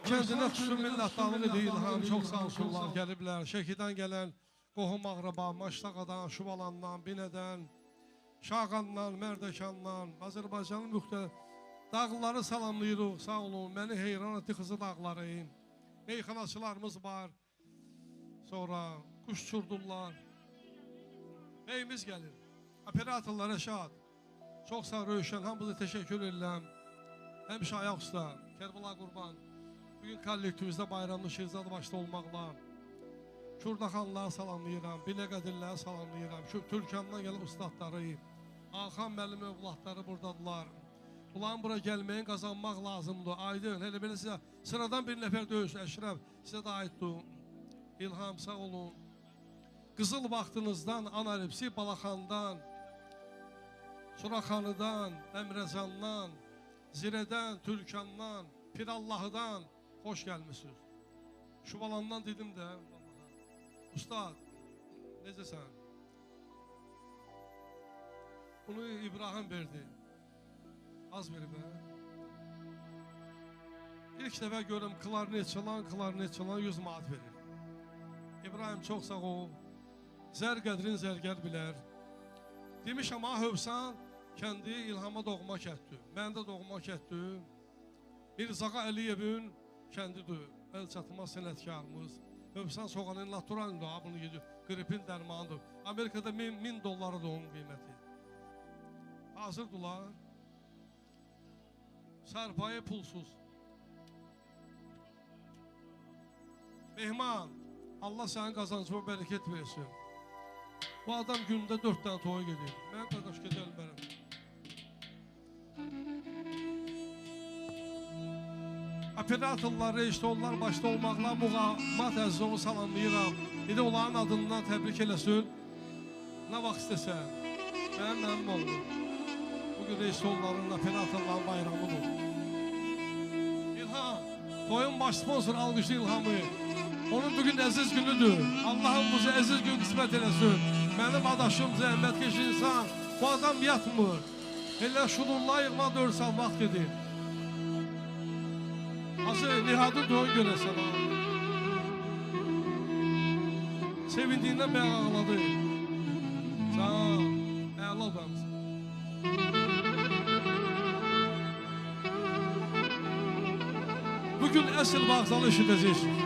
kəndinə xüsusi minnətdarlıq edir İlham, çox sağ olsunlar, gəliblər. Şəkidən gələn qohum ağraba, Maştaqadan, Şubalandan, Binədən, Şağandan, Mərdəkandan, Azərbaycanın müxtəlif dağları salamlayırıq, sağ olun. Məni heyran etdi Xızı dağları. Meyxanaçılarımız var. Sonra quş uçurdurlar. Beyimiz gəlir. Operatorlar Rəşad. Çox sağ Rövşən, hamınıza təşəkkür edirəm. Həmişə ayaq usta, Kərbala Qurban. Bugün kollektivimizdə bayramlı Şehzad başda olmaqla Kürdaxanları salamlayıram, Binəqədirləri salamlayıram. Türkandan gələn ustadları, Axan müəllim övladları buradadılar. Ulan bura gəlməyin qazanmaq lazımdır. Aydın, elə belə sizə sıradan bir nəfər döyüş, Əşrəf, sizə də aiddir. İlham, sağ olun. Qızıl vaxtınızdan, Anaripsi, Balaxandan, Suraxanıdan, Əmrəzandan, Zirədən, Türkandan, Pirallahıdan xoş gəlmişsiniz. Şubalandan dedim də, Ustad, necəsən? Bunu İbrahim verdi. Az verib, hə? İlk dəfə görüm, klarnet çalan 100 manat verir. İbrahim, çox sağ ol. Zər qədrin zərgər bilər. Demişəm, Hövsan kəndi İlhama doğma kətdir. Mən də doğma kətdir. Mirzağa Əliyevin kəndidir. Əl çatmaz sənətkarımız. Hövsan soğanın naturaldır, bunu gedir. Qripin dərmanıdır. Amerikada $1000 onun qiyməti. Hazırdılar. Sərpayı pulsuz. Mehman, Allah sənin qazancıma bərəkət versin. Bu adam gündə 4 dənə toya gedir. Mən qardaş gedə bilmərəm. Operatorlar, rejissorlar başda olmaqla Muğamat Əzzonu salamlayıram. Bir də onların adından təbrik eləsin. Nə vaxt istəsən. Mənim mənim oldu. Bugün rejissorların, operatorların bayramıdır. İlham, toyun baş sponsor alqışı İlhamı. Onun bugün əziz günüdür. Allah'ım bize əziz gün qismət eləsin. Mənim adaşım, zəhmətkeş insan. Bu adam yatmır. Elə şununla 24 saat vaxt gedir. Hazır Nihadı doğru görəsən abi. Sevindiğinden ben ağladı. Sağ ol. Əla adamsın. Bugün əsl vağzalı eşidəcəksiniz.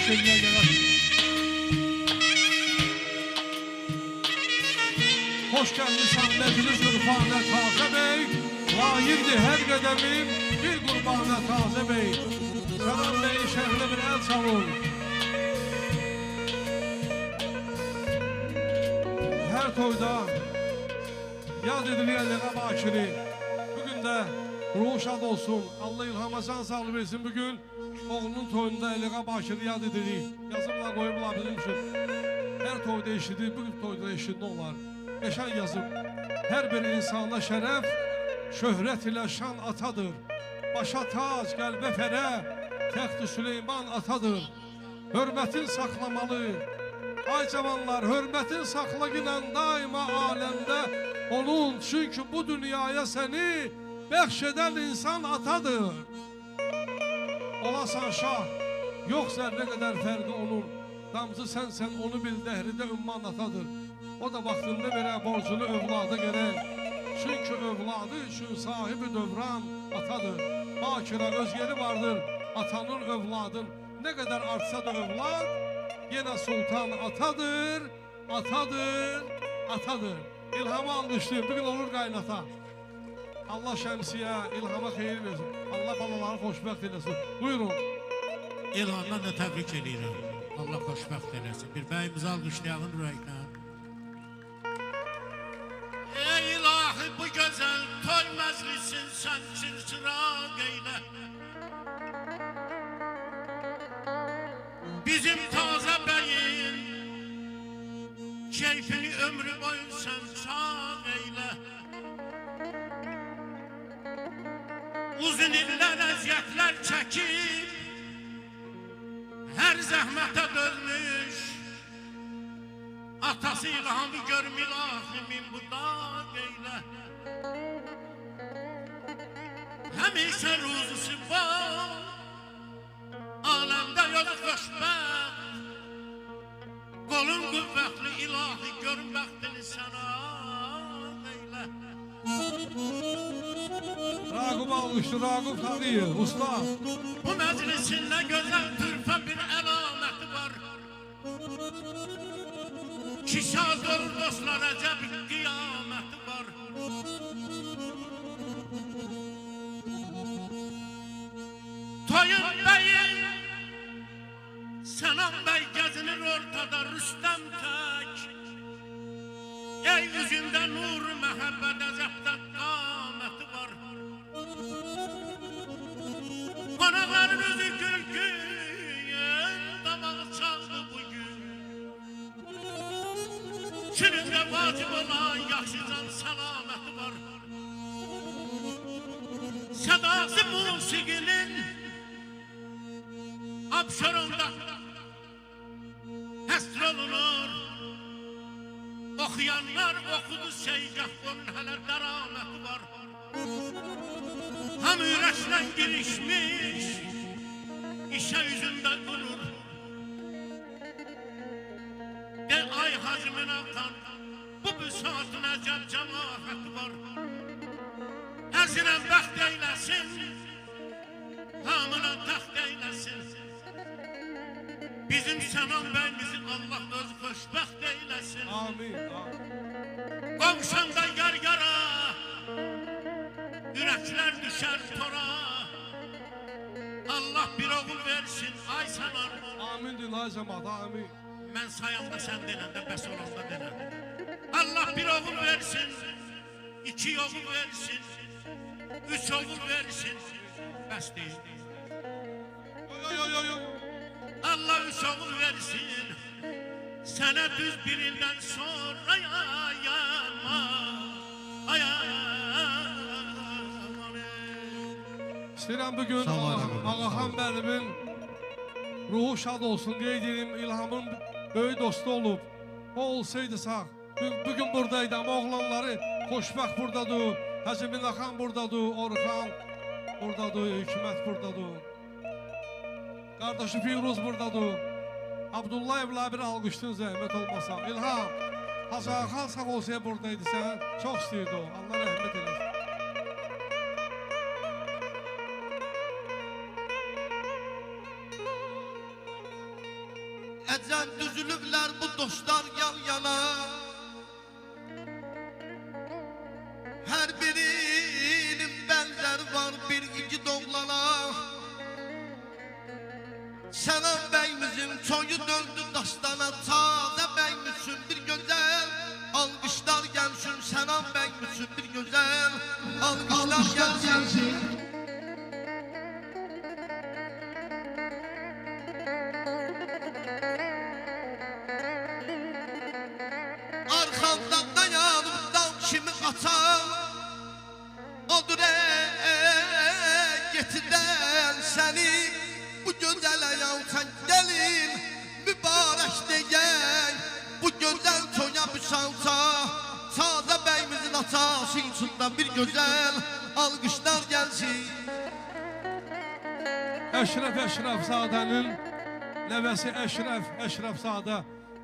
alkış eline gələr. Hoş gəlmişsən məclis ürfanə Tazə bəy. Layiqdir hər qədəmim bir qurbanə Tazə bəy. Salam bəy şəhərlə bir əl çalın. Hər toyda yad edilir Əliqa Bakiri. Bugün də ruhu şad olsun. Allah İlhama can sağlığı versin. Bugün oğlunun toyunda Əliqa Bakiri yad edirik. Yazıblar qoyublar bizim üçün. Hər toyda eşidir, bugün toyda eşidir olar. Qəşəng yazıb. Hər bir insana şərəf, şöhrət ilə şan atadır. Başa tac, qəlbə fərə, təxt-i Süleyman atadır. Hörmətin saxlamalı. Ay cavanlar, hörmətin saxla gilən daima aləmdə onun. Çünki bu dünyaya səni bəxş edən insan atadır. Olasan şah, yox zərrə qədər fərqi onun. Damcı sənsən, onu bil dəhridə ümman atadır. O da vaxtında verə borcunu övlada gerək. Çünki övladı üçün sahibi dövran atadır. Bakirə öz yeri vardır, atanın övladın. Nə qədər artsa da övlad, yenə sultan atadır, atadır, atadır. İlhamı almışlayın, bugün olur qaynata. Allah şəmsiyə, İlhama xeyir versin. Allah balaları xoşbəxt eləsin. Buyurun. İlhandan da təbrik edirəm. Allah xoşbəxt eləsin. Bir bəyimizi almışlayalım ürəklə. Ey ilahi bu gözəl toy məclisin sən çırçıraq eylə. Bizim Tazə bəyin keyfini ömrü boyu sən çağ eylə. Uzun illər əziyyətlər çəkib hər zəhmətə dözmüş atası İlhamı görüm ilahimin bu dağ eylə. Həmişə ruzusu var aləmdə yox xoşbəxt. Qolun qüvvətli ilahi görüm bəxtini sənə eylə. Raqıb almışdı, Raqıb tanıyır, usta. Bu məclisin nə gözəl türfə bir əlaməti var. Ki şad olur dostlar, əcəb qiyaməti var. Toyun bəyin Sənan bəy gəzinir ortada Rüstəm tək. Ey üzündə nur məhəbbət əzəbdə qaməti var. Qonaqların üzü gülgün, damağı çaldı bugün. Külündə vacib olan yaxşı can səlaməti var. Sədası musiqinin abşarında həsr olunur. Oxuyanlar oxudu şeygah, onun hələ dəraməti var. Ham ürəklə girişmiş, işə üzündə durur. De ay hacmin atan, bu büsatın əcəb cəmaəti var. Əzilən bəxt eyləsin, hamına taxt eyləsin. Bizim Sənan bəyimizi Allah öz xoşbəxt eyləsin. Amin, amin. Qovşanda yar-yara, ürəklər düşər tora. Allah bir oğul versin, ay Sənan. Amindir, Nazəmat, amin. Mən sayanda sən denəndə, bəs olanda denəndə. Allah bir oğul versin, 2 oğul versin, 3 oğul versin, bəs deyil. Allah 3 oğul versin, sənə düz bir ildən sonra yayanma, İstəyirəm bugün Ağaxan bəlimin ruhu şad olsun, qeyd edeyim, İlhamın böyük dostu olub. O olsaydı sağ, bugün buradaydı, amma oğlanları xoşbəxt buradadır, Hacımin Axan buradadır, Orxan buradadır, Hikmət buradadır. Qardaşı Firuz buradadır. Abdullah evlə bir alqışdın zəhmət olmasa. İlham, Hacı Axan sağ olsaya buradaydı sən, çox istəyirdi o. Allah rəhmət eləsin. Əcəl düzülüblər bu dostlar yan yana. Hər birinin bənzəri var bir igid oğlana. Sənan bəyimizin soyu döndü dastana. Taze bəyimizin bir gözəl alqışlar gəlsin. Sənan bəyimizin bir gözəl alqışlar gəlsin. Arxamdan dayanıb dal kimi atam. Odur getidən səni. Bu gözəl ayaltan gəlin mübarək deyək. Bu gözəl toya müsalta. Taze bəyimizin atası içindən bir gözəl alqışlar gəlsin. Əşrəf Əşrəfzadənin nəvəsi Əşrəfzadə.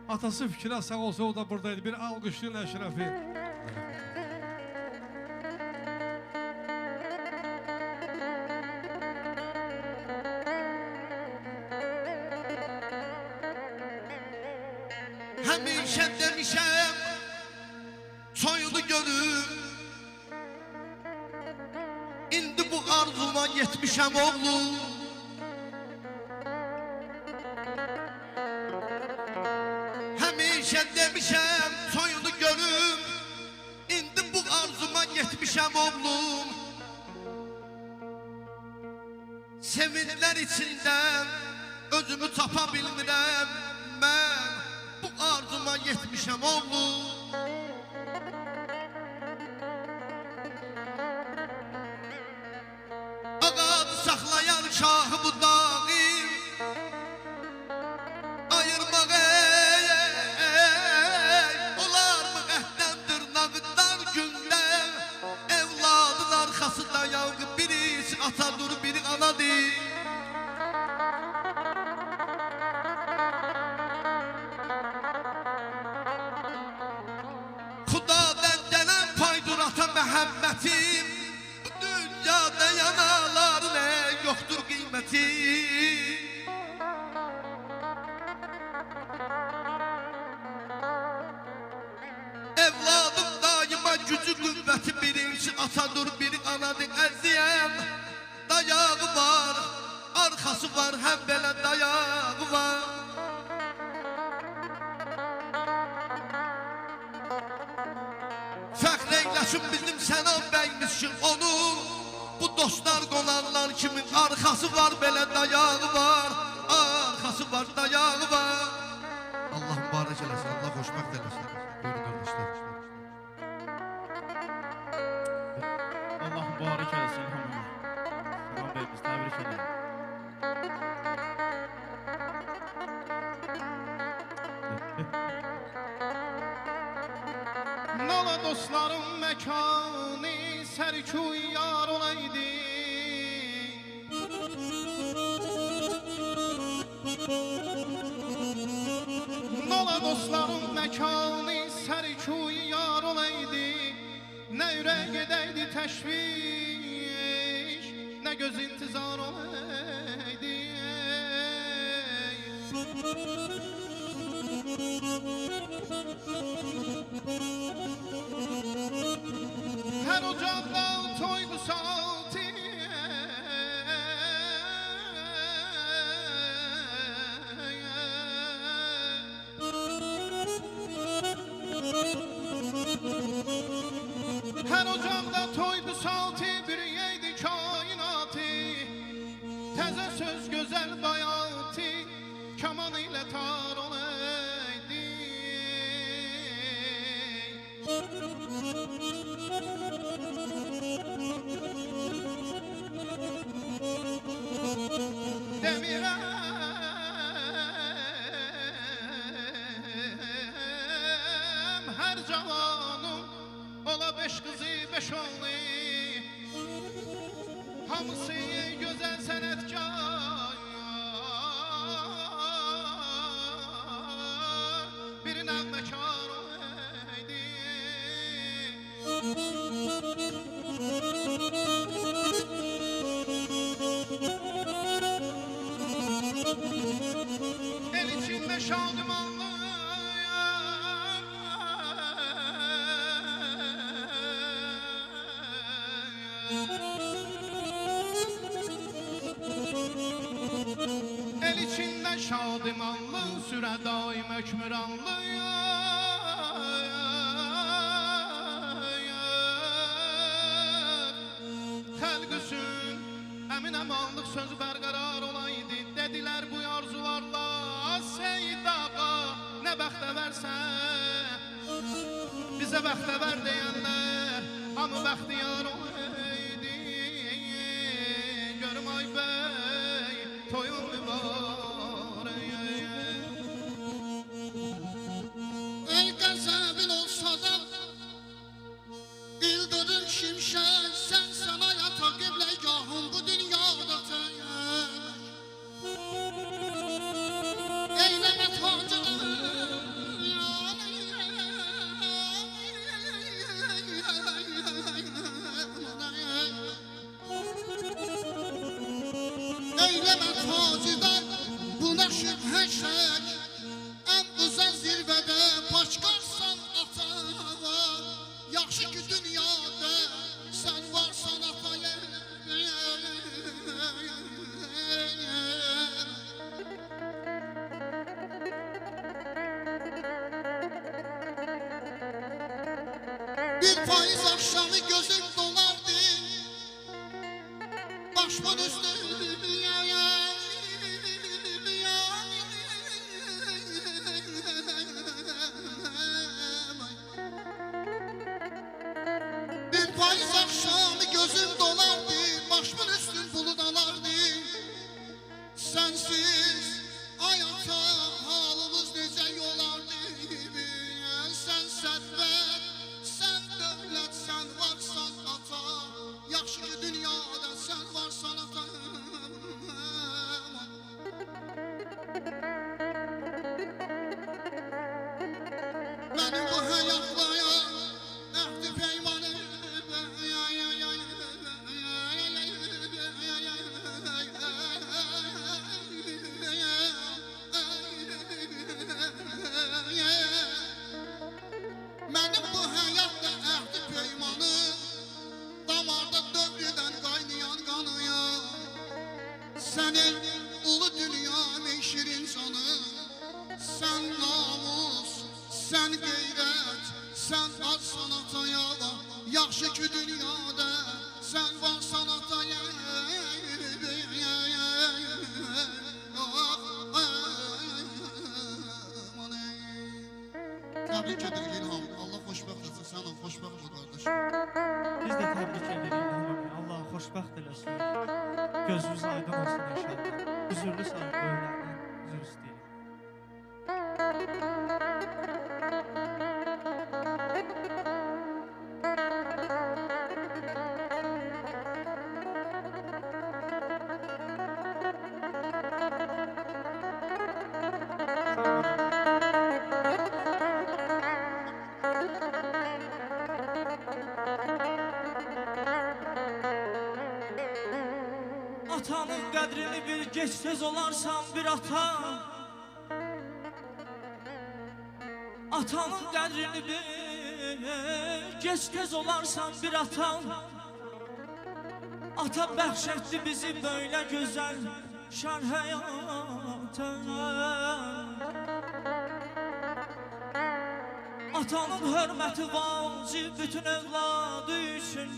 Atası Fikrə sağ olsa o da buradaydı. Bir alqışlayın Əşrəfi. Həmişə demişəm soyunu görüb. İndi bu arzuma yetmişəm oğlum. Həmişə demişəm soyunu görüb. İndi bu arzuma yetmişəm oğlum. Sevinçlər içindən özümü tapa bilmirəm. Mən bu arzuma yetmişəm oğlum. Ağadı saxlayan şahı bu dağım. Ayırmaq olar mı qəhdən dırnağından gündən. Evladın arxasında yavğı birisi atadır biri anadır. Xudadan gələn paydır ata məhəbbətim. Bu dünyada yanalarına yoxdur qiyməti. Evladım daima gücü qüvvəti birinci atadır biri anadır əziyəm. Dayağı var, arxası var, həm belə dayağı var. Fəxr eyləsin bizim Sənan bəyimiz ki onun bu dostlar qonanlar kimin arxası var belə dayağı var. Arxası var, dayağı var. Allah mübarək eləsin, Allah xoşbəxt eləsin. Buyurun qardaşlar. Allah mübarək eləsin hamına. Sənan bəyimiz, təbrik edirəm. Nala dostlarım məkanı sərkuy yar olaydı. Nala dostlarım məkanı sərkuy yar olaydı. Nə ürək edəydi təşviş, nə göz intizar olaydı. Hər ocaqda toydu saati. Hər ocaqda toydu saati, bir yeydi kainatı. Təzə söz gözəl bayatı, kaman ilə tar olaydı. Demirəm hər cavanım ola beş qızı beş oğlu. Hamısı gözəl sənətkar, bir nəğməkar olaydı. El içində şadımanlı el içinde şadımanlı süre daim hükmüranlı Xəlqüsün əmin əmanlıq sözü bərqərar olaydı Dedilər bu arzularla Seyid ağa nə bəxtəvərsən Bizə bəxtəvər deyənlər Hamı bəxtiyar olaydı Görüm ay bəy toyun mübarək Ey qəzəbin olsa da İldırım şimşək Sən sana yata qibləgahım Bu dünyada təyək Eyləmə tacını Eyləmə tacıdan Buna şübhə şək Ən uzaq zirvədə Paçqarsan atağa Yaxşı ki dünyada Sən varsan ataya Bir faiz akşamı gözüm dolardı Başımın üstü Bir faiz akşamı gözüm dolardı Başımın üstün bulut alardı Sensiz hayata halımız necə yolardı Sen sədvət, sen dövlət, sen varsan ata Yaxşı ki dünyada sen varsan ata Benim bu həyatlara əhdi peymanı Benim bu həyatda əhdi peymanı Damarda dövrüdən qaynayan qanıya Sənin ulu dünyam ey şirin canı Sən namus, sən qeyrət, sən varsan ataya Yaxşı ki dünyada sən varsan ataya Təbrik edirik İlham, Allah xoşbəxt etsin, sən ol, xoşbəxt ol qardaşım Biz də təbrik edirik İlham abi. Allah xoşbəxt eləsin. Gözünüz aydın olsun inşallah. Huzurlu sayın böylərdən üzr istəyirik. Atanın qədrini bir geç tez olarsan bir ata Atanın qədrini bir geç tez olarsan bir ata Ata bəxş etdi bizi böyle güzel şan həyata Atanın hörməti vacib bütün evladı üçün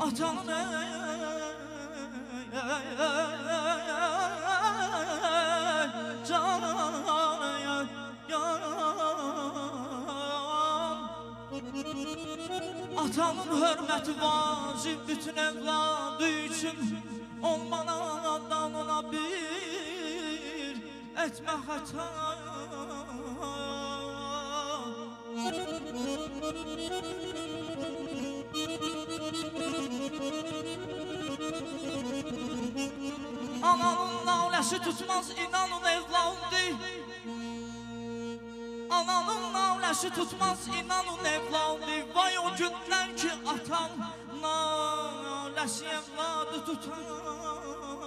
Atanın canaya Atanın hörməti vacib bütün evladı üçün Olmanadan ona bir etmə xəta Ananın navləsi tutmaz inanın evladı Ananın navləsi tutmaz inanın evladı Vay o günlər ki atam navləsi evladı tutar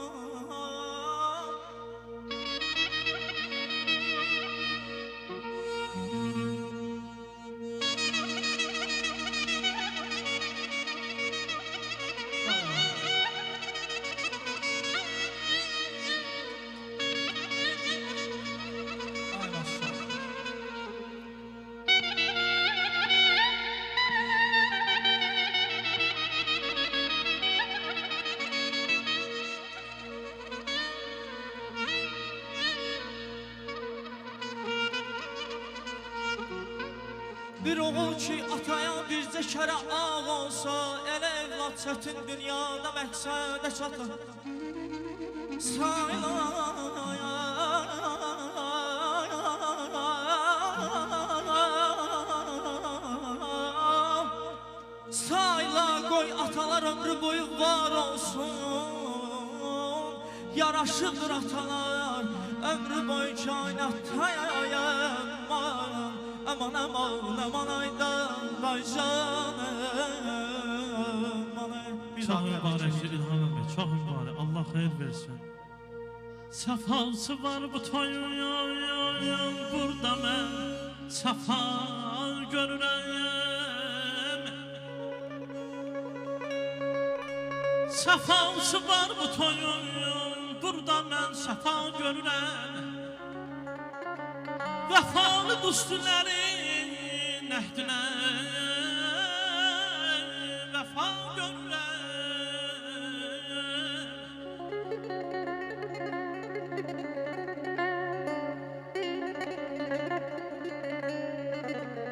Bir oğul ki ataya bircə kərə ağ olsa, elə evlad çətin dünyada məqsədə çatır. Sayla qoy atalar ömrü boyu var olsun. Yaraşıqdır atalar ömrü boyu kainatda yayayım. Aman aman aman aydan baycanım. Çok mübarek İlham Əmi, çok mübarek. Allah xeyir versin. Safası var bu toyun, burada mən safa görürəm. Safası var bu toyun, burada mən safa görürəm. Vəfalı dostların əhdinə vəfa görürəm.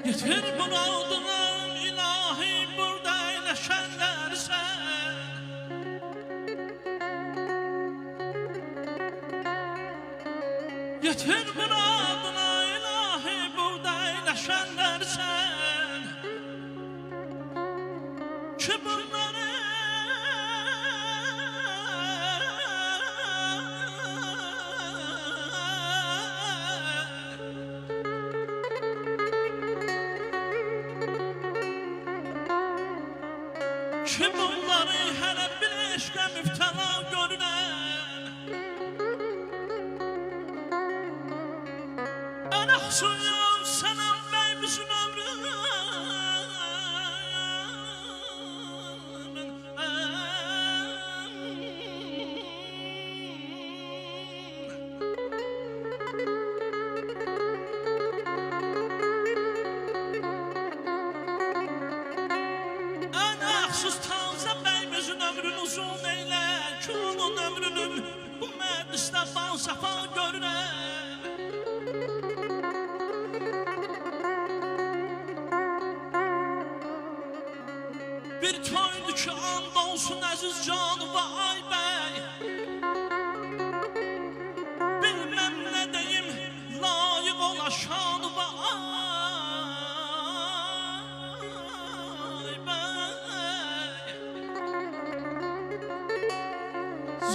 Yeter muradına ilahi burada eyləşənlər sən. Yeter muradına ilahi burada eyləşənlər sən. Ki bunları Ki bunları hələ bir eşqə müftəla görünən. Ən əxsuyam sənəm bəymizin ömrümün. Ən əxsus tazə bəymizin ömrünü uzun eylə. Ki onun ömrünü bu məclisdə balsafa görürəm. Bir toydu ki and olsun əziz canı və ay bəy. Bilməm nə deyim layiq ola şanı və ay bəy.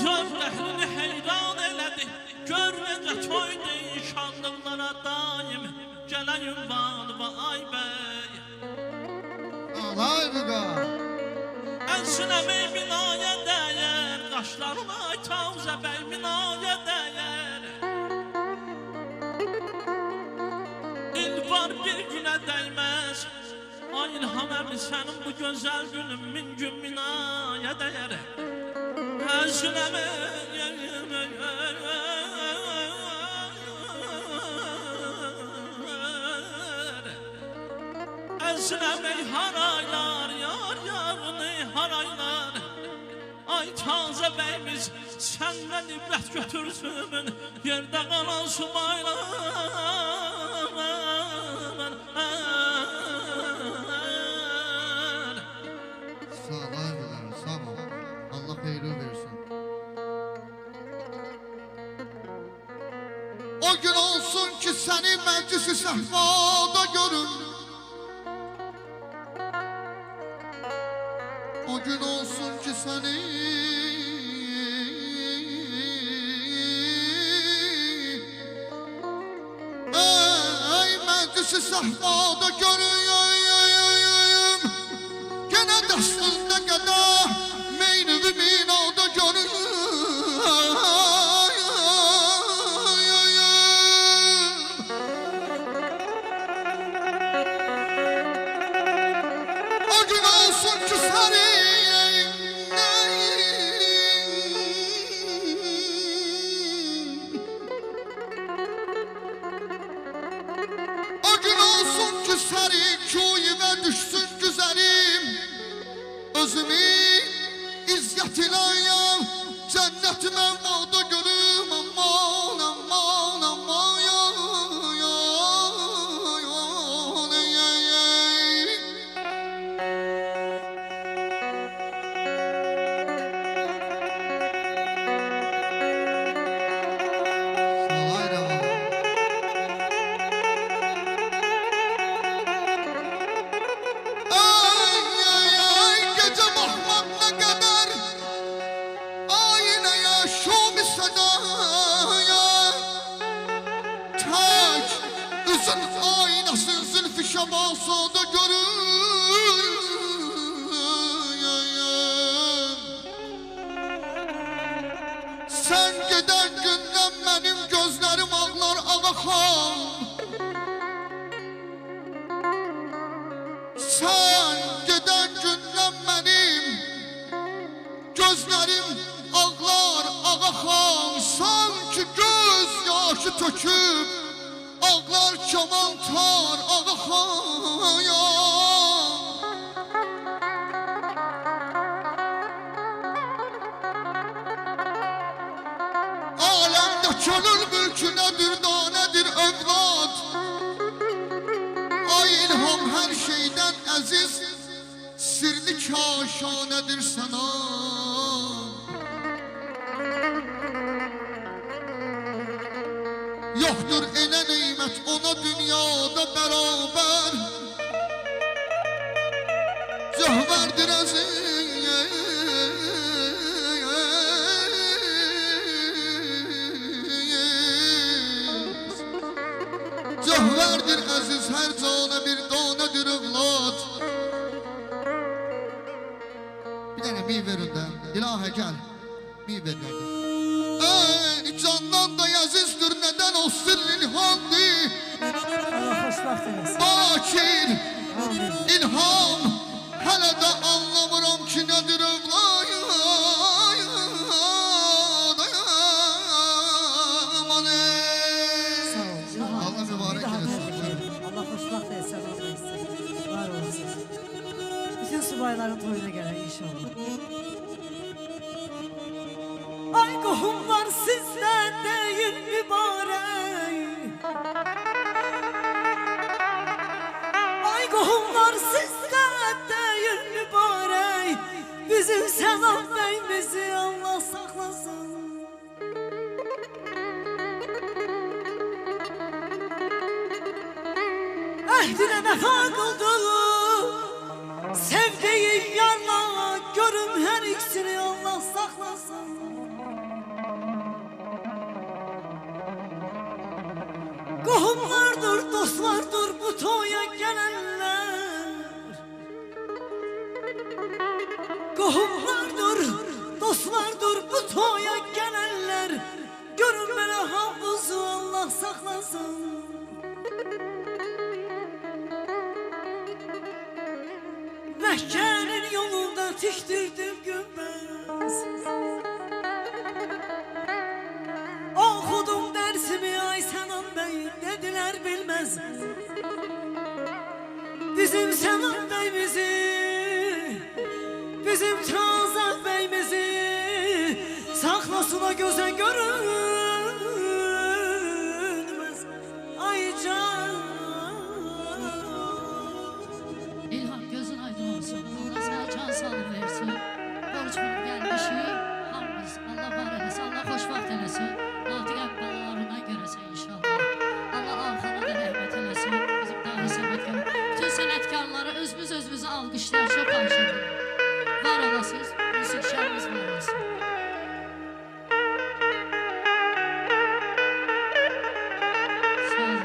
Zövq əhrini heyran elədi, gör necə toydu şanlıqlara daim gələyim vanı və ay bəy. Alay buqa. Ənsinə bəy binaya dəyər, qaşlarına ay tavzə bəy binaya dəyər. İl var bir günə dəyməz, ay İlham əmi sənin bu gözəl günün min gün binaya dəyər. Ənsinə bəy Ənsinə bəy haraylar, yar yarını haraylar. Ay tazə bəyimiz səndən ibrət götürsün, yerdə qalan subaylar. Sağ ol abiler, sağ ol. Allah xeyri versin. O gün olsun ki seni meclisi sehpada görün. O gün olsun ki seni ey meclisi sehpada görün. Gene dastında kadar meynevi binada görün. O gün olsun ki seni o gün olsun ki seni köyüme düşsün güzelim. Özümü izzət ilayəm, cənnət məvada görüm. Aman, aman, aman, ya, ya, ya, ya, ya. gözün aynasın zülfü şemasada görür. Sen giden günden benim gözlerim ağlar ağaxam. Sen giden günden benim gözlerim ağlar ağaxam. Sanki göz yaşı töküp ağlar keman tar ağaxam. Alemde könül mülkü nedir da nedir evlat. Ay ilham her şeyden aziz, sirli kaşanedir sana. Yoktur ele nimet ona dünyada beraber. Zöhverdir aziz, zöhverdir aziz her cana bir danedir evlat. Bir tane mi verin de ilahe gel mi ver kardeş. Ey candan da azizdir neden o sırrın ilhamdi. Allah hoşbaxt eylesin. Bakir Amin. ilham hele de anlamıram ki nedir evlat. Aman ey. Sağ ol. Allah mübarek Bir daha eylesin. tebrik ederim. Allah hoşbaxt eylesin. Var olasın. Bütün subayların toyuna gelen inşallah. Ay kohumlar sizden değil mübarek. Ay kohumlar sizden değil mübarek. Bizim selam beyimizi Allah saklasın. Ehdine vefa kıldı. Sevdiğin yarla görüm her ikisini Allah saklasın. Kohumlardır, dostlardır bu toya gelenler. Kohumlardır, dostlardır bu toya gelenler. Görün beni havuzu Allah saklasın. Mekke'nin yolunda tiktirdim gümbez. Okudum dersimi ay Senan Bey dediler bilmez. Bizim Senan Bey'imizi, bizim Tazak Bey'imizi saklasına göze görünmez. Ay can. İlham gözün aydın olsun. Allah sana can sağlık versin. Borç bulup gelmişik. Hamımız Allah var eylesin. Allah hoşbaxt eylesin. Natiqə balalarına görəsən inşallah. Allah arxana da rəhmət eləsin. Bizim dahi səbətkar. Bütün sənətkarları özümüzü alqışlayar. Çox xahiş edirəm. Var olasınız. Müzikşərimiz var olasın. Sağ olun.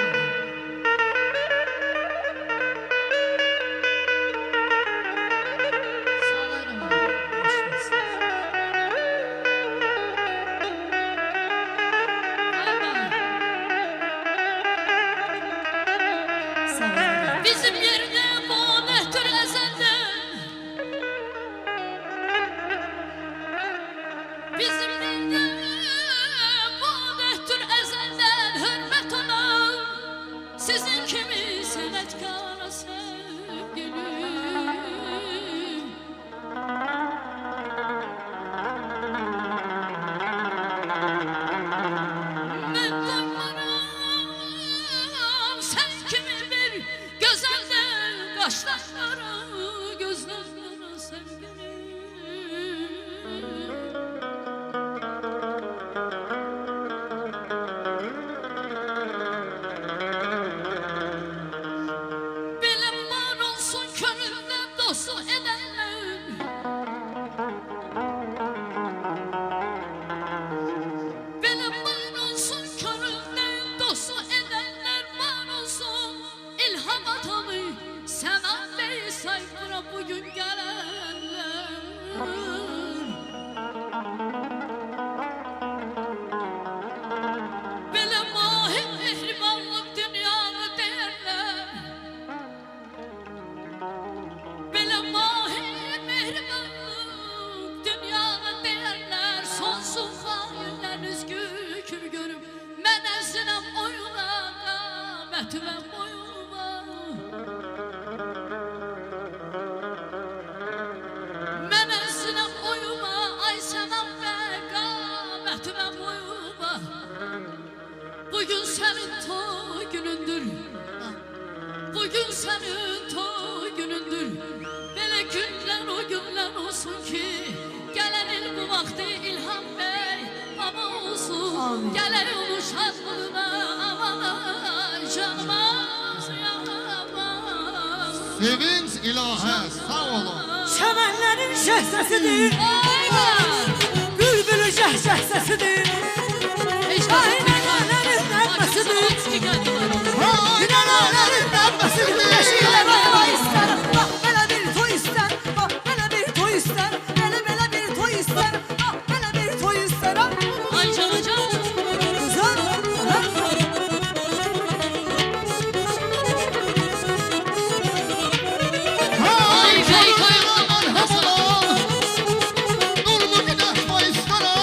Bizim yerde bu mehtür ezelde. Bizim yerde bu mehtür ezelde hürmet ona. Sizin kimi senetkara sevgilim. Ben doymaram sen kimi bir güzelden kaşlarlara gözlerine sevgilim. qamətimə boyuma. Mənə sinəm boyuma, ay sənəm bəy qamətimə boyuma. Bugün sənin toy günündür, bugün sənin toy günündür. Belə günlər o günlər olsun ki, gələn il bu vaxtı İlham bəy baba olsun. Amin. Gələn onun şadlığına amana canıma yanıma. Sevinç ilahə, sağ olun. Çəmənlərin şəhsəsidir, Aynen. bülbülü şəhsəsidir. Ay nənələrin nəğməsidir, nənələrin nəğməsidir. Beşiklər toy istər, bax belə bir toy istər, bax belə bir toy istər, belə bir toy istər, bax belə bir toy istər. Ay canı canı. Güzel. Ay bey koyun. Nurlu güneş bayışlara,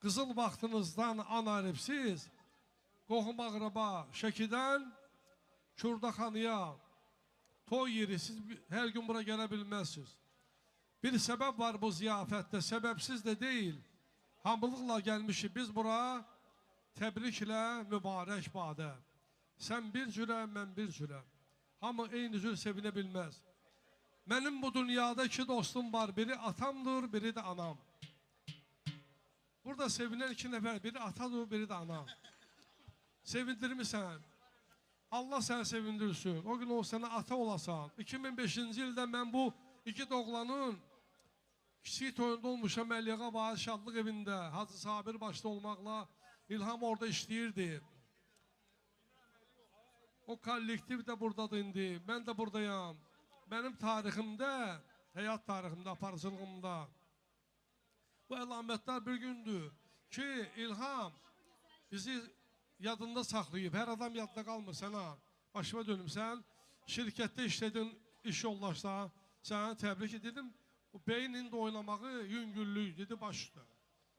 qızıl vaxtınızdan an ayırıbsiz, qohum ağraba, Şəkidən Kürdaxanıya toy yeri, siz hər gün bura gələ bilməzsiniz. Bir səbəb var bu ziyafətdə, səbəbsiz də deyil. Hamılıqla gəlmişik biz bura, təbriklə mübarək badə. Sən bir cürə, mən bir cürə. Hamı eyni cür sevinə bilməz. Mənim bu dünyada iki dostum var, biri atamdır, biri də anam. Burada sevinən iki nəfər, biri atadır, biri də anam. Sevindirmirsən. Allah səni sevindirsin. O gün o sənə ata olasan. 2005-ci ildə mən bu iki doğlanın kiçik toyunda olmuşam Məliyə Bağ Şadlıq evində. Hacı Sabir başda olmaqla İlham orada işləyirdi. O kollektiv də buradadır indi. Mən də buradayam. Mənim tariximdə, həyat tariximdə, aparıcılığımda bu əlamətlər bir gündür ki, İlham bizi yadında saxlayıb. Hər adam yadda qalmır sənə. Başıma dönüm, sən şirkətdə işlədin, iş yoldaşsa, sənə təbrik edirdim. O beynin də oynamağı yüngüllük, dedi başda.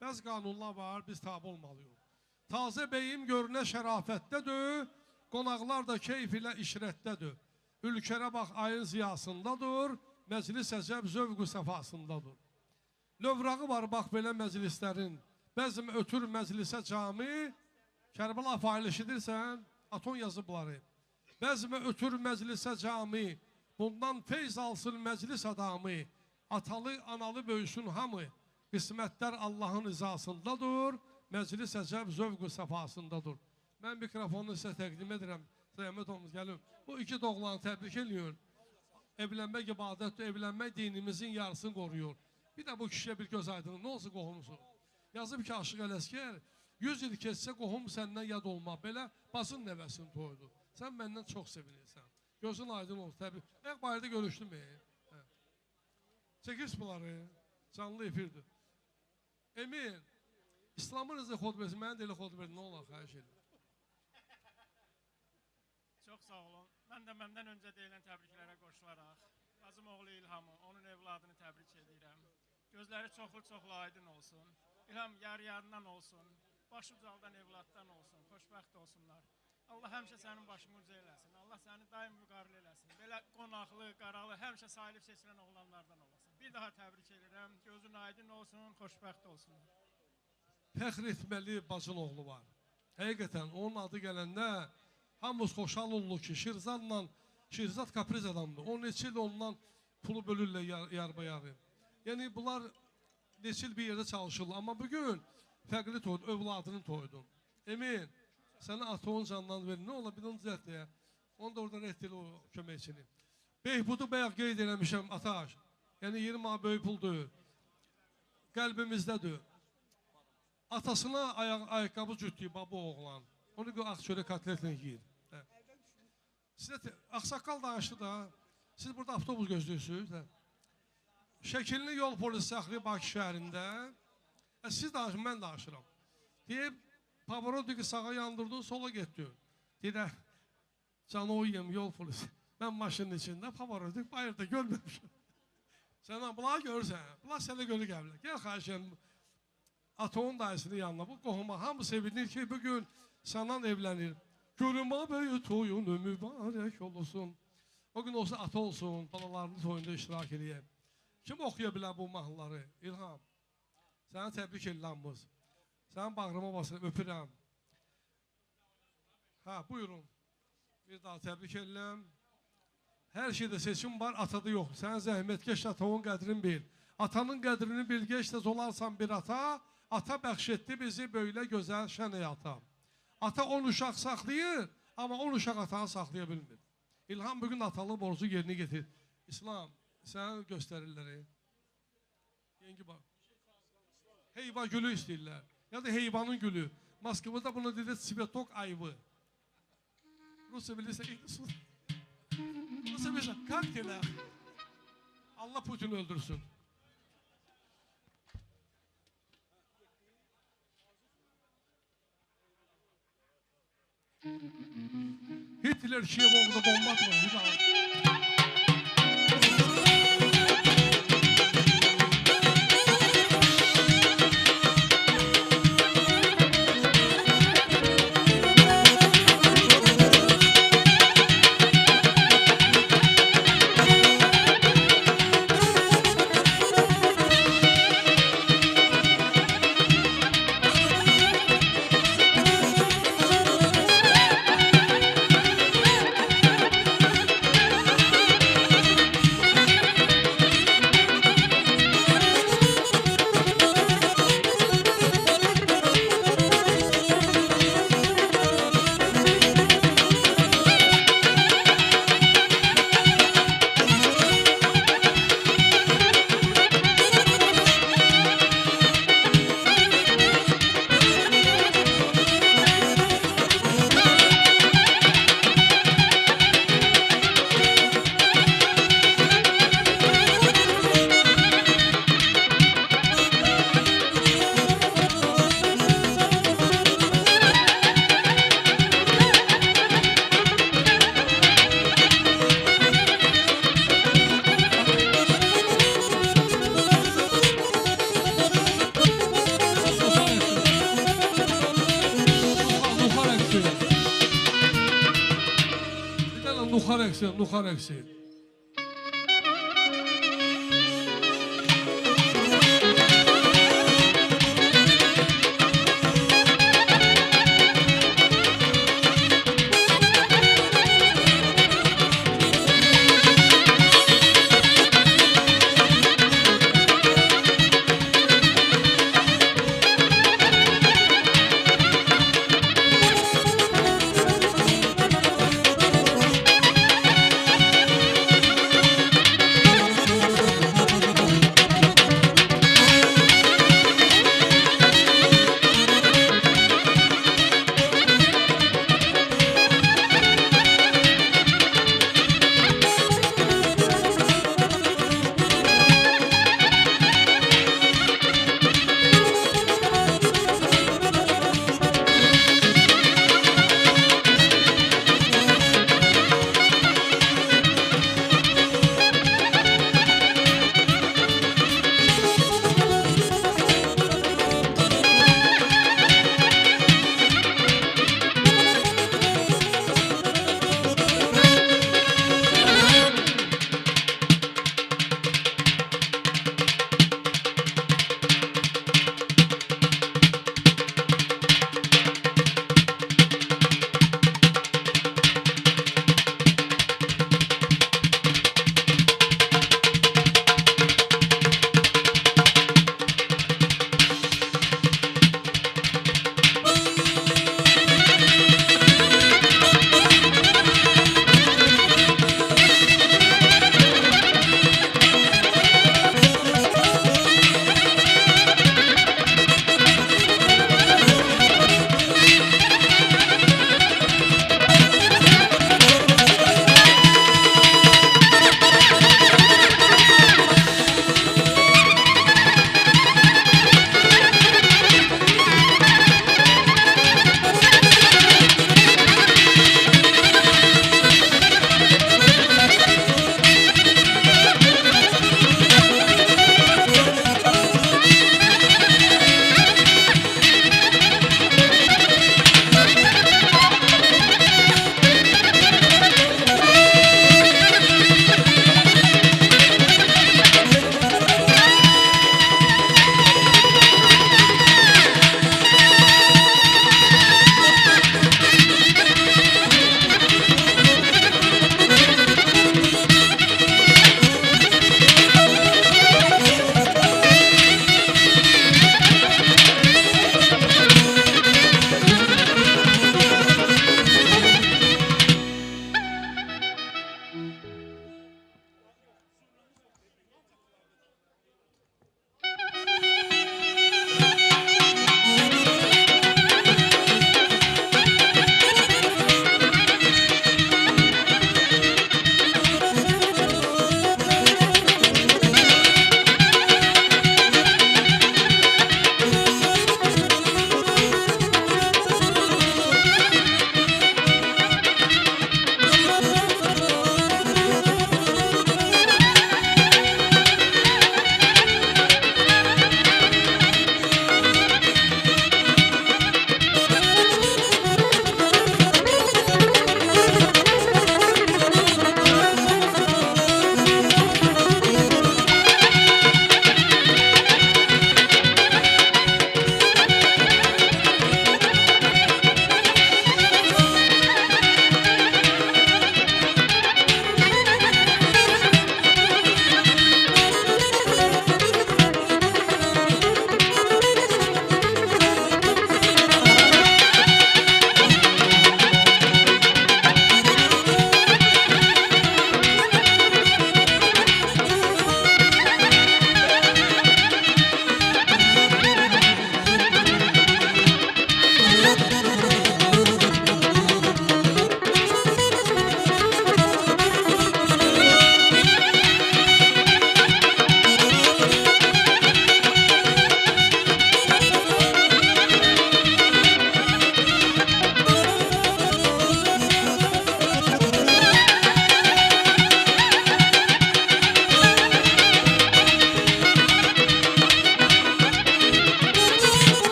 Bəzi qanunlar var, biz tabi olmalıyıq. Tazə beyim görünə şərafətdədir, qonaqlar da keyf ilə işrətdədir. Ülkərə bax, ayın ziyasındadır, məclis əcəb zövq-ü səfasındadır. Növrağı var, bax, belə məclislərin. Bəzim ötür məclisə cami, Kərbəla fail eşidirsən, aton yazıbları. Bəzimə ötür məclisə cami, bundan feyz alsın məclis adamı, atalı, analı böyüsün hamı, qismətlər Allahın izasındadır, məclis əcəb zövq-ü səfasındadır. Mən mikrofonu sizə təqdim edirəm, Zəhmət olunuz, gəlin. Bu iki doğlanı təbrik ediyor. Evlənmək ibadətdir, evlənmək dinimizin yarısını qoruyur. Bir də bu kişiyə bir göz aydın, nə olsa qohumsun. Yazıb ki, Aşıq Ələskər, 100 il keçsə qohum səndən yad olmaq, belə basın nəvəsini toydu. Sən məndən çox sevinirsən. Gözün aydın olsun, təbii. Bayırda görüşdüm. Çəkirs bunları, canlı efirdir. Emin, İslamın rızı xod versin, mənə də elə xod versin, nə olar, xahiş edir. Çox sağ olun. Mən də məndən öncə deyilən təbriklərə qoşularaq, Qazım oğlu İlhamı, onun evladını təbrik edirəm. Gözləri çoxlu aydın olsun. İlham yar-yarından olsun. Başı ucaldan evladdan olsun, xoşbəxt olsunlar. Allah həmişə sənin başını uca eləsin. Allah səni daim müqaril eləsin. Belə qonaqlı, qaralı, həmişə sahilib seçilən oğlanlardan olasın. Bir daha təbrik edirəm. Gözün aydın olsun, xoşbəxt olsunlar. Fəxr etməli bacın oğlu var. Həqiqətən, onun adı gələndə hamımız xoşal oldu ki, Şirzad kapriz adamdır. O neçə il ondan pulu bölürlər yarba-yarı. Yəni, bunlar neçə il bir yerdə çalışırlar. Amma bugün fərqli toydu, övladının toydu. Emin, sənə atoğun candan verin. Nə ola, bir onu düzət deyə. Onu da orada rəhd elə o köməkçini. Beyhudu bayaq qeyd eləmişəm, Ataş. Yəni, 20 böyük puldur. Qəlbimizdədir. Atasına ayaqqabı cütlüyü, baba oğlan. Onu bir ağ çörək kotletlə yiyir. Sizə Ağsaqqal danışdı da, siz burada avtobus gözlüyorsunuz. Şəkilini yol polisi saxlayıb Bakı şəhərində. Siz danışın, mən danışıram. Deyib, Pavarodi ki, sağa yandırdın, sola getdi. Deyir, canı uyuyum, yol polisi. Mən maşının içində, Pavarodi bayırda görməmişim. Sən bunları görürsən, bunlar sənə görə gəlirlər. Gəl xahişən, Atoğun dayısının yanına, bu qohuma hamı sevinir ki, bugün səndən evlənir. Görümə böyü toyunu mübarək olsun. O gün olsa ata olsun, balalarının toyunda iştirak edəyəm. Kim oxuya bilər bu mahnıları? İlham, səni təbrik edirəmiz. Sənin bağrıma basın, öpürəm. Buyurun. Bir daha təbrik edirəm. Hər şeydə seçim var, atada yox. Sən zəhmətkeş Atoğun qədrini bil. Atanın qədrini bil, geç tez olarsan bir ata. Ata bəxş etdi bizi böyle gözəl şən həyata. Ata 10 uşaq saxlayır, amma 10 uşaq atanı saxlaya bilmir. İlham bugün atalı borcu yerini getir. İslam, sənə göstərirlər. Yengi bak. Heyva gülü istəyirlər. Ya da heyvanın gülü. Moskvada bunu dedi Svetok ayvı. Rusya bilirsə, Rusya bilirsə, kaktelə. Allah Putin öldürsün. Hitler Kiyev'de bomba atmadı. eksin, nuxar eksin.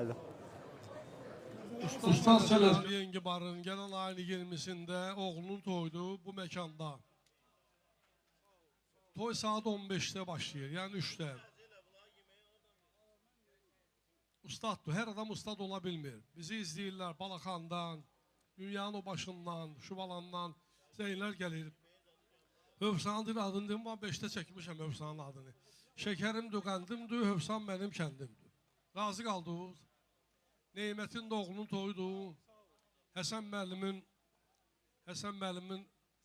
gəldim. Ustad Sələzmi Yengibarın gələn ayın 20-sində oğlunun toydu bu məkanda. Toy saat 15'te başlayır, yəni 3'te. Ustaddır, hər adam ustad ola bilmir. Bizi izləyirlər Balaxandan, dünyanın o başından, Şubalandan zeyinlər gəlir. Hövsanın adını deyim, ben 5'te çəkmişəm Hövsanın adını. Şəkərimdir, qəndimdir, Hövsan mənim kəndimdir. Razı qaldıq. Neymətin də oğlunun toyudu. Həsən müəllimin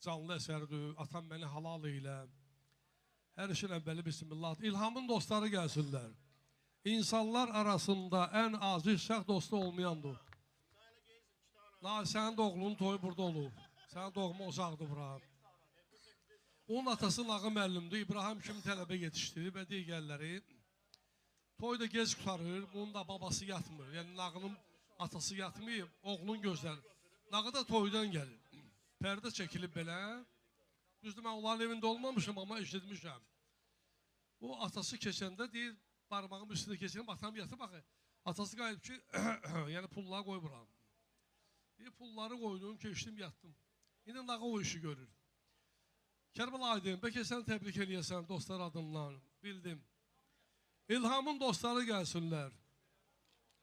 canlı əsəridir. Atam məni halal ilə. Hər işin əvvəli bismillah. İlhamın dostları gəlsinlər. İnsanlar arasında ən aziz şəx dostu olmayandır. Sənin də oğlunun toyu burada olub. Sənin doğma uzaqdır bura. Onun atası Nağı müəllimdir. İbrahim kimi tələbə yetişdirib və digərləri. Toy da gec qutarır, bunun da babası yatmır. Yəni Nağının atası yatmayıb, oğlunun gözləri. Nağı da toydan gəlir. Pərdə çəkilib belə. Düzdür, mən onların evində olmamışım, amma eşitmişəm. O atası keçəndə deyir, barmağım üstündə keçirəm, atam yatır, baxı. Atası qayıb ki, yəni pulları qoymuram. Deyir, pulları qoydum, keçdim, yatdım. İndi Nağı o işi görür. Kərbəl Aydın, bəlkə sən təbrik eləyəsən dostlar adından, bildim. İlhamın dostları gəlsinlər.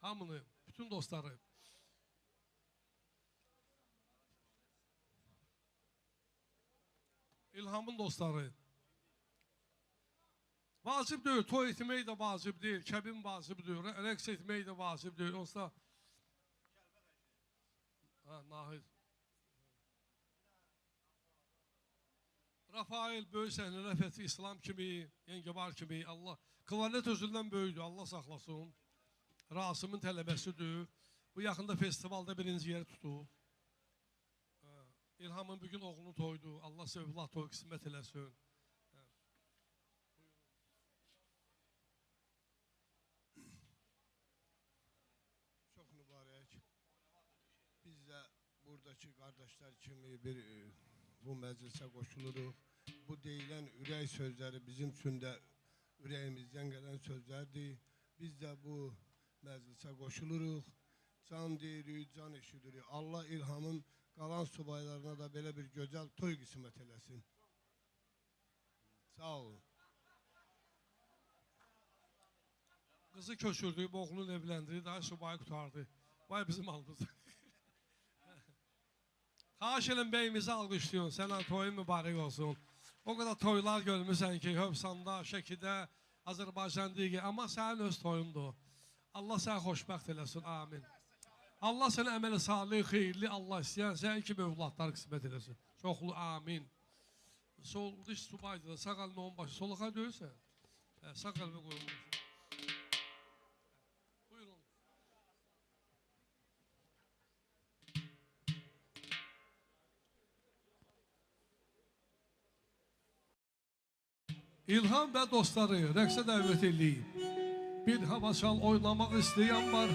Hamını, bütün dostları. İlhamın dostları. Vacib deyil, toy etmək də vacib deyil, kəbin vacib deyil, rəqs etmək də vacib deyil. Onsa... Nahid. Rafael böyük səhnə rəfəti İslam kimi, Yengibar kimi, Allah, klarnet özündən böyüdür, Allah saxlasın. Rasımın tələbəsidir. Bu yaxında festivalda birinci yeri tutub. İlhamın bugün oğlunu toydu, Allah sevgili toy qismət eləsin. Çox mübarək. Biz də buradakı qardaşlar kimi bu məclisə qoşuluruq. Bu deyilən ürək sözləri bizim üçün də ürəyimizdən gələn sözlərdir. Biz də bu məclisə qoşuluruq. Can deyirik, can eşidirik. Allah İlhamın qalan subaylarına da belə bir gözəl toy qismət eləsin. Sağ olun. Qızı köçürdük, oğlunu evləndirdik, daha subayı qutardı. Vay bizim alımızda. Xahiş eləm bəyimizi alqışlayın, sənə toyun mübarək olsun. O qədər toylar görmüsən ki, Hövsanda, Şəkidə, Azərbaycan deyil, amma sənin öz toyundur. Allah səni xoşbəxt eləsin, amin. Allah sənə əməli salih, xeyirli, Allah istəyən, sən kimi övladlar qismət eləsin. Çoxlu, amin. Sol dış subaydı da, sağ əlini onun başı, soluqa döyürsən, sağ əlini qoyulmuş. Buyurun. İlham və dostları rəqsə dəvət edeyim. Bir hava çal oynamaq istəyən var.